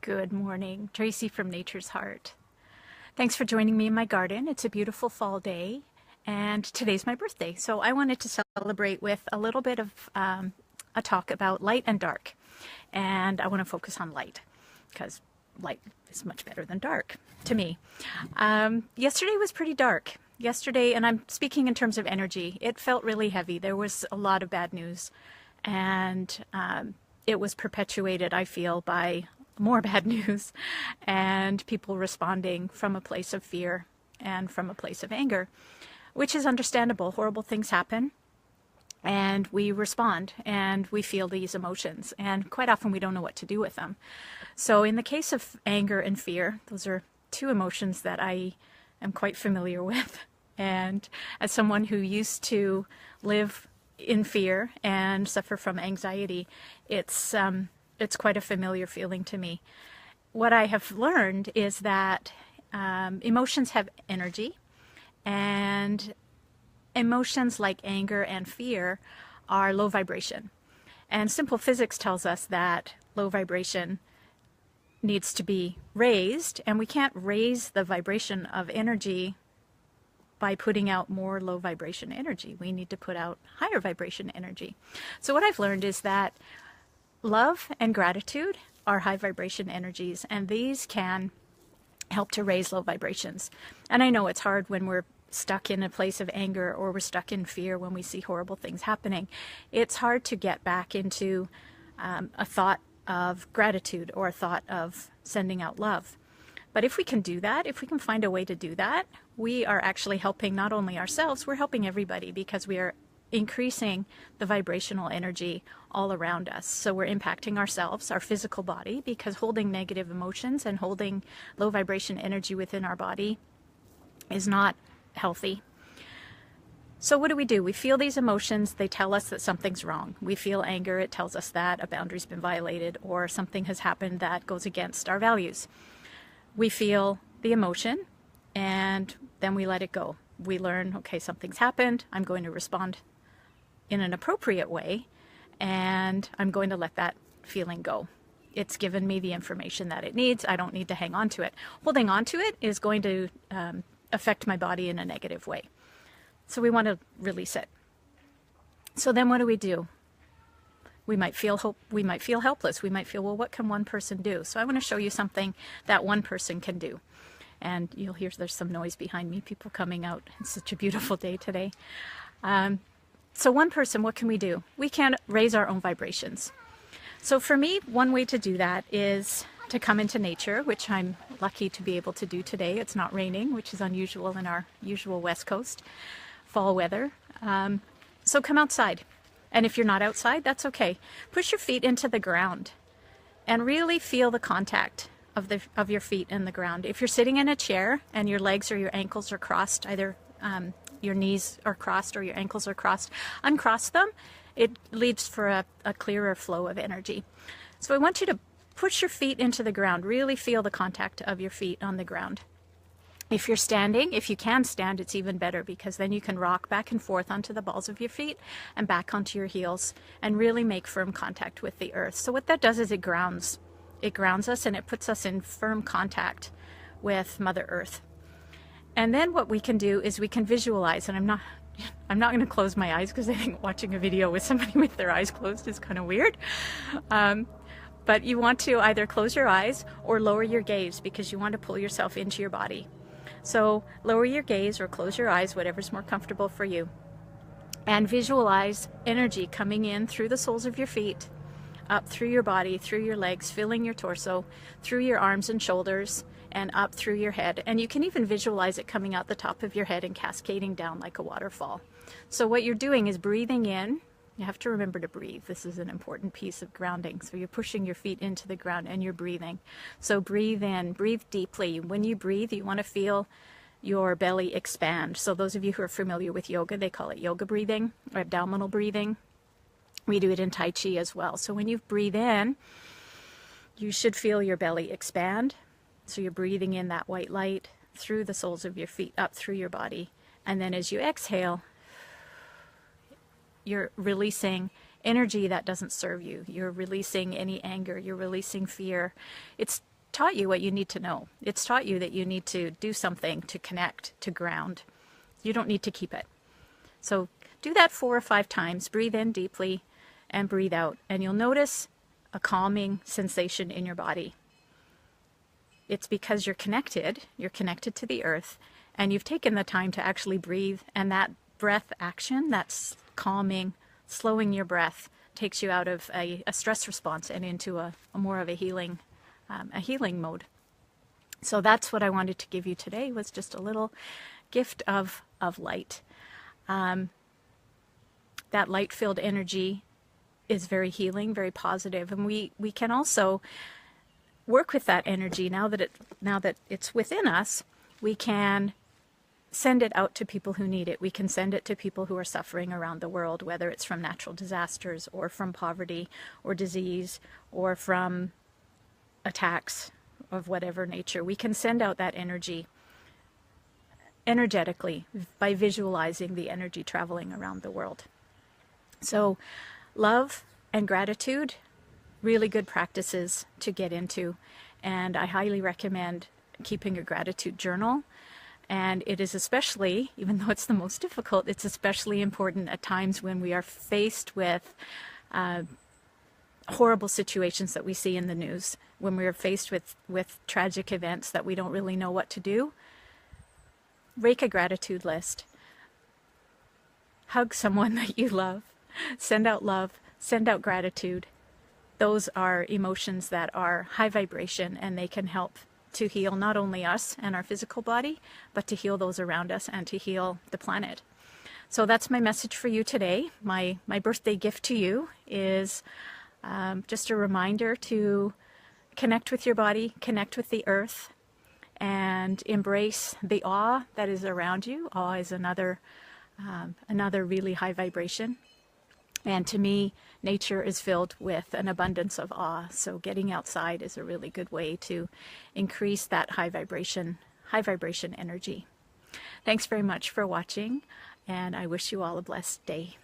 Good morning. Tracy from Nature's Heart. Thanks for joining me in my garden. It's a beautiful fall day, and today's my birthday. So I wanted to celebrate with a little bit of a talk about light and dark. And I want to focus on light because light is much better than dark to me. Yesterday was pretty dark. Yesterday, and I'm speaking in terms of energy, it felt really heavy. There was a lot of bad news, and it was perpetuated, I feel, by more bad news and people responding from a place of fear and from a place of anger, which is understandable. Horrible things happen and we respond and we feel these emotions, and quite often we don't know what to do with them. So in the case of anger and fear, those are two emotions that I am quite familiar with, and as someone who used to live in fear and suffer from anxiety, it's quite a familiar feeling to me. What I have learned is that emotions have energy, and emotions like anger and fear are low vibration. And simple physics tells us that low vibration needs to be raised, and we can't raise the vibration of energy by putting out more low vibration energy. We need to put out higher vibration energy. So what I've learned is that love and gratitude are high vibration energies, and these can help to raise low vibrations. And I know it's hard when we're stuck in a place of anger or we're stuck in fear when we see horrible things happening. It's hard to get back into a thought of gratitude or a thought of sending out love. But if we can do that, if we can find a way to do that, we are actually helping not only ourselves, we're helping everybody, because we are increasing the vibrational energy all around us. So we're impacting ourselves, our physical body, because holding negative emotions and holding low vibration energy within our body is not healthy. So what do? We feel these emotions. They tell us that something's wrong. We feel anger. It tells us that a boundary's been violated or something has happened that goes against our values. We feel the emotion and then we let it go. We learn, okay, something's happened. I'm going to respond in an appropriate way, and I'm going to let that feeling go. It's given me the information that it needs. I don't need to hang on to it. Holding on to it is going to affect my body in a negative way. So we want to release it. So then what do? We might feel helpless. We might feel, well, what can one person do? So I want to show you something that one person can do. And you'll hear there's some noise behind me, people coming out. It's such a beautiful day today. So one person, what can we do? We can raise our own vibrations. So for me, one way to do that is to come into nature, which I'm lucky to be able to do today. It's not raining, which is unusual in our usual West Coast fall weather. So come outside. And if you're not outside, that's okay. Push your feet into the ground and really feel the contact of your feet in the ground. If you're sitting in a chair and your legs or your ankles are crossed, either your knees are crossed or your ankles are crossed, uncross them. It leads for a clearer flow of energy. So I want you to push your feet into the ground. Really feel the contact of your feet on the ground. If you're standing, if you can stand, it's even better, because then you can rock back and forth onto the balls of your feet and back onto your heels and really make firm contact with the earth. So what that does is it grounds us, and it puts us in firm contact with Mother Earth. And then what we can do is we can visualize, and I'm not going to close my eyes because I think watching a video with somebody with their eyes closed is kind of weird. But you want to either close your eyes or lower your gaze, because you want to pull yourself into your body. So lower your gaze or close your eyes, whatever's more comfortable for you. And visualize energy coming in through the soles of your feet, up through your body, through your legs, filling your torso, through your arms and shoulders, and up through your head. And you can even visualize it coming out the top of your head and cascading down like a waterfall. So what you're doing is breathing in. You have to remember to breathe. This is an important piece of grounding. So you're pushing your feet into the ground and you're breathing. So breathe in, breathe deeply. When you breathe, you want to feel your belly expand. So those of you who are familiar with yoga, they call it yoga breathing or abdominal breathing. We do it in Tai Chi as well. So when you breathe in, you should feel your belly expand. So you're breathing in that white light through the soles of your feet, up through your body. And then as you exhale, you're releasing energy that doesn't serve you. You're releasing any anger. You're releasing fear. It's taught you what you need to know. It's taught you that you need to do something to connect, to ground. You don't need to keep it. So do that 4 or 5 times. Breathe in deeply and breathe out. And you'll notice a calming sensation in your body. It's because you're connected to the earth, and you've taken the time to actually breathe, and that breath action, that's calming, slowing your breath, takes you out of a stress response and into a more of a healing mode. So that's what I wanted to give you today, was just a little gift of light. That light-filled energy is very healing, very positive, and we can also work with that energy. Now that it's within us, we can send it out to people who need it. We can send it to people who are suffering around the world, whether it's from natural disasters or from poverty or disease or from attacks of whatever nature. We can send out that energy energetically by visualizing the energy traveling around the world. So love and gratitude, really good practices to get into, and I highly recommend keeping a gratitude journal. And it is especially, even though it's the most difficult, it's especially important at times when we are faced with horrible situations that we see in the news, when we are faced with tragic events that we don't really know what to do. Make a gratitude list. Hug someone that you love. Send out love. Send out gratitude. Those are emotions that are high vibration, and they can help to heal not only us and our physical body, but to heal those around us and to heal the planet. So that's my message for you today. My birthday gift to you is just a reminder to connect with your body, connect with the earth, and embrace the awe that is around you. Awe is another really high vibration. And to me, nature is filled with an abundance of awe. So getting outside is a really good way to increase that high vibration energy. Thanks very much for watching, and I wish you all a blessed day.